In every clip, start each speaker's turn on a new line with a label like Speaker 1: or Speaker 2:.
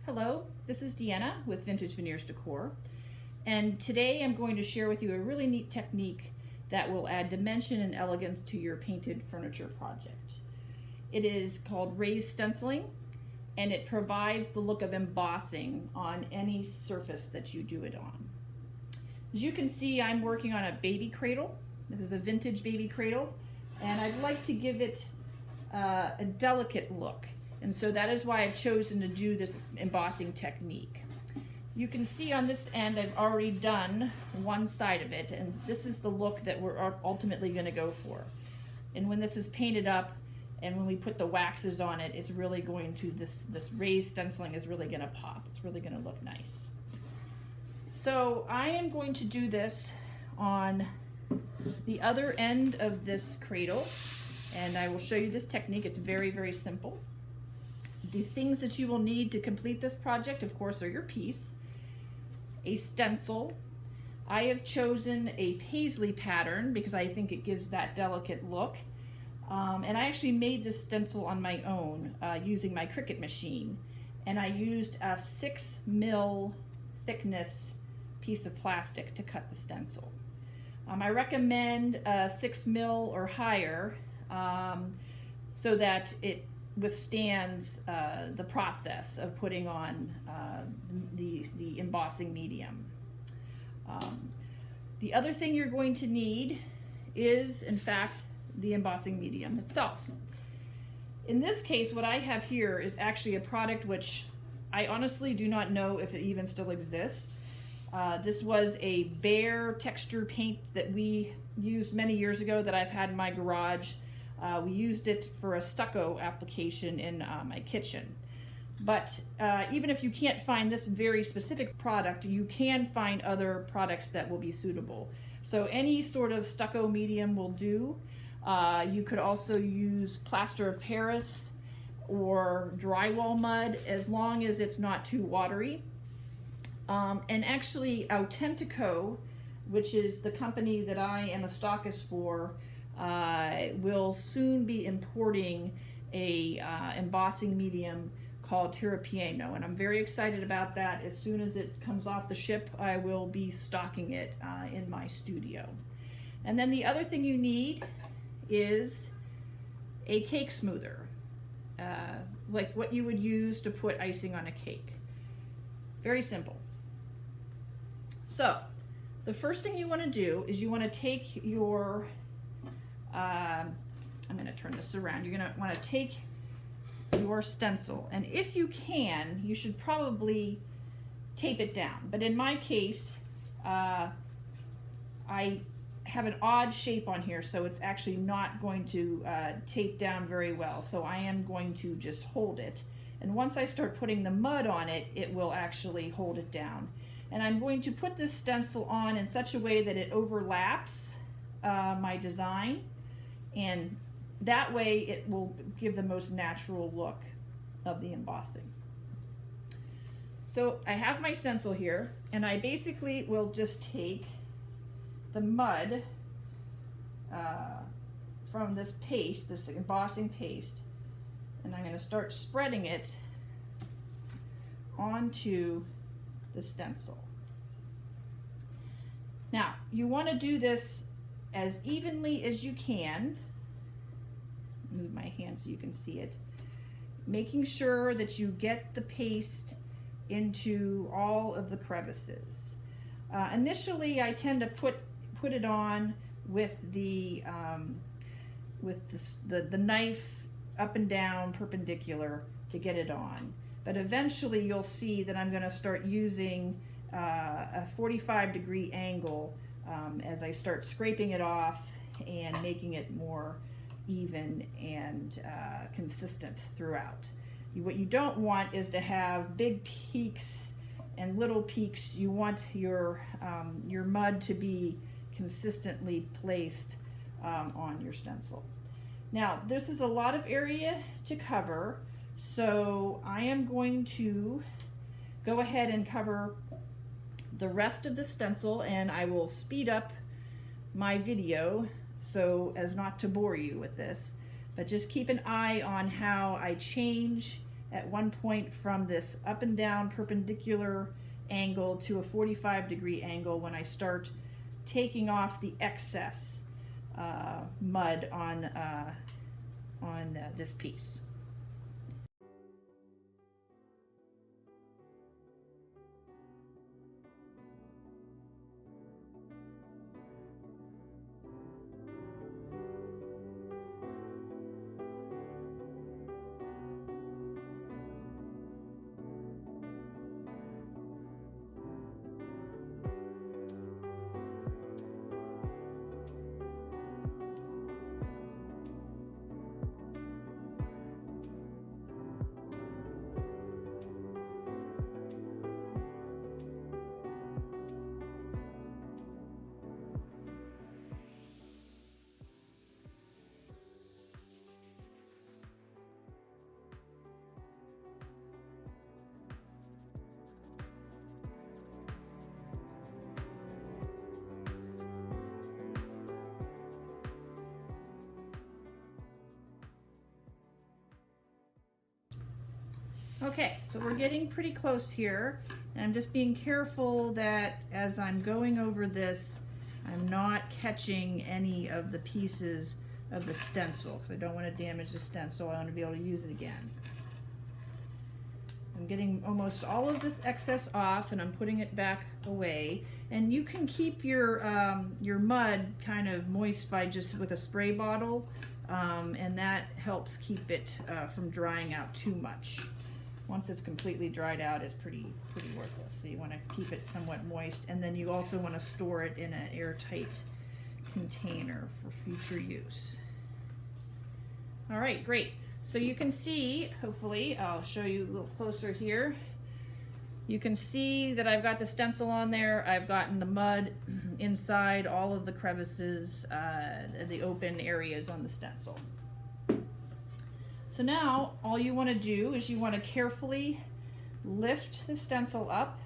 Speaker 1: Hello, this is Deanna with Vintage Veneers Decor, and today I'm going to share with you a really neat technique that will add dimension and elegance to your painted furniture project. It is called raised stenciling, and it provides the look of embossing on any surface that you do it on. As you can see, I'm working on a baby cradle. This is a vintage baby cradle, and I'd like to give it a delicate look. And so that is why I've chosen to do this embossing technique. You can see on this end, I've already done one side of it, and this is the look that we're ultimately going to go for. And when this is painted up and when we put the waxes on it, it's really going to, this raised stenciling is really going to pop. It's really going to look nice. So I am going to do this on the other end of this cradle, and I will show you this technique. It's very, very simple. The things that you will need to complete this project, of course, are your piece, a stencil. I have chosen a paisley pattern because I think it gives that delicate look. And I actually made this stencil on my own using my Cricut machine. And I used a 6mm thickness piece of plastic to cut the stencil. I recommend 6mm or higher so that it withstands the process of putting on the embossing medium. The other thing you're going to need is, in fact, the embossing medium itself. In this case, what I have here is actually a product which I honestly do not know if it even still exists. This was a bare texture paint that we used many years ago that I've had in my garage. We used it for a stucco application in my kitchen. But even if you can't find this very specific product, you can find other products that will be suitable. So any sort of stucco medium will do. You could also use plaster of Paris or drywall mud, as long as it's not too watery. And actually Autentico, which is the company that I am a stockist for, will soon be importing a embossing medium called Terrapieno, and I'm very excited about that. As soon as it comes off the ship, I will be stocking it in my studio. And then the other thing you need is a cake smoother, like what you would use to put icing on a cake. Very simple. So the first thing you want to do is you want to take your I'm going to turn this around. You're going to want to take your stencil, and if you can, you should probably tape it down. But in my case, I have an odd shape on here, so it's actually not going to tape down very well. So I am going to just hold it. And once I start putting the mud on it, it will actually hold it down. And I'm going to put this stencil on in such a way that it overlaps my design. And that way it will give the most natural look of the embossing. So I have my stencil here, and I basically will just take the mud from this paste, this embossing paste, and I'm going to start spreading it onto the stencil. Now, you want to do this as evenly as you can. Move my hand so you can see it. Making sure that you get the paste into all of the crevices. Initially, I tend to put it on with the knife up and down perpendicular to get it on. But eventually, you'll see that I'm going to start using a 45-degree angle as I start scraping it off and making it more even and consistent throughout. What you don't want is to have big peaks and little peaks. You want your mud to be consistently placed on your stencil. Now, this is a lot of area to cover, so I am going to go ahead and cover the rest of the stencil, and I will speed up my video so as not to bore you with this, but just keep an eye on how I change at one point from this up and down perpendicular angle to a 45-degree angle when I start taking off the excess mud on this piece. Okay, so we're getting pretty close here, and I'm just being careful that as I'm going over this, I'm not catching any of the pieces of the stencil, because I don't want to damage the stencil. I want to be able to use it again. I'm getting almost all of this excess off, and I'm putting it back away. And you can keep your mud kind of moist by just with a spray bottle, and that helps keep it from drying out too much. Once it's completely dried out, it's pretty worthless. So you want to keep it somewhat moist, and then you also want to store it in an airtight container for future use. All right, great. So you can see, hopefully, I'll show you a little closer here. You can see that I've got the stencil on there. I've gotten the mud inside all of the crevices, the open areas on the stencil. So now all you want to do is you want to carefully lift the stencil up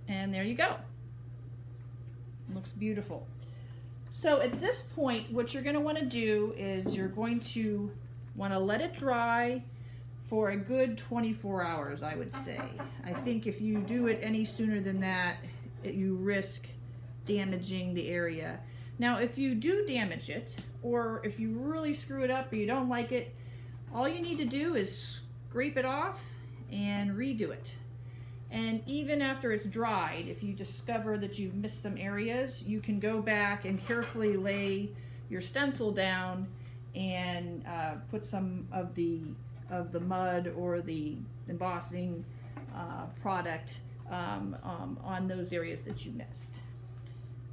Speaker 1: and there you go. Looks beautiful. So at this point, what you're going to want to do is you're going to want to let it dry for a good 24 hours, I would say. I think if you do it any sooner than that, you risk damaging the area. Now, if you do damage it, or if you really screw it up or you don't like it, all you need to do is scrape it off and redo it. And even after it's dried, if you discover that you've missed some areas, you can go back and carefully lay your stencil down and put some of the mud or the embossing product on those areas that you missed.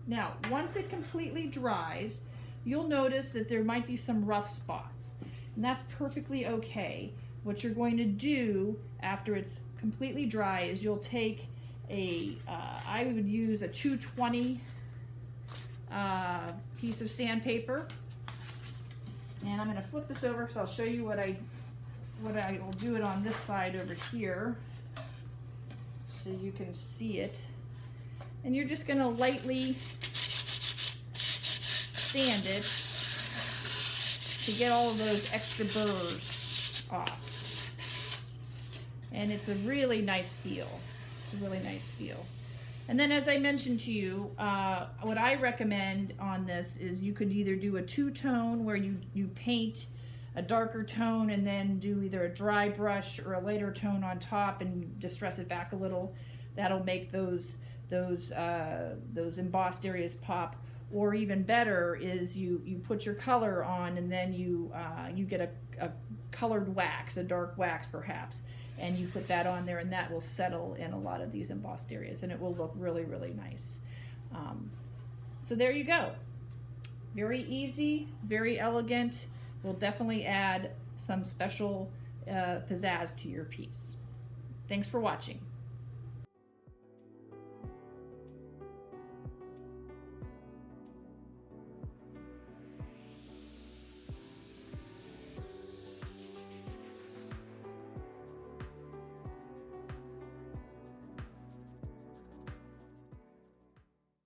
Speaker 1: Now, once it completely dries, you'll notice that there might be some rough spots, and that's perfectly okay. What you're going to do after it's completely dry is you'll take I would use a 220 piece of sandpaper, and I'm going to flip this over so I'll show you what I will do it on this side over here so you can see it. And you're just going to lightly sand it to get all of those extra burrs off. And it's a really nice feel. It's a really nice feel. And then, as I mentioned to you, what I recommend on this is you could either do a two-tone where you paint a darker tone and then do either a dry brush or a lighter tone on top and distress it back a little. That'll make those embossed areas pop. Or even better is you put your color on and then you get a colored wax, a dark wax perhaps, and you put that on there, and that will settle in a lot of these embossed areas, and it will look really, really nice. So there you go. Very easy, very elegant. Will definitely add some special pizzazz to your piece. Thanks for watching.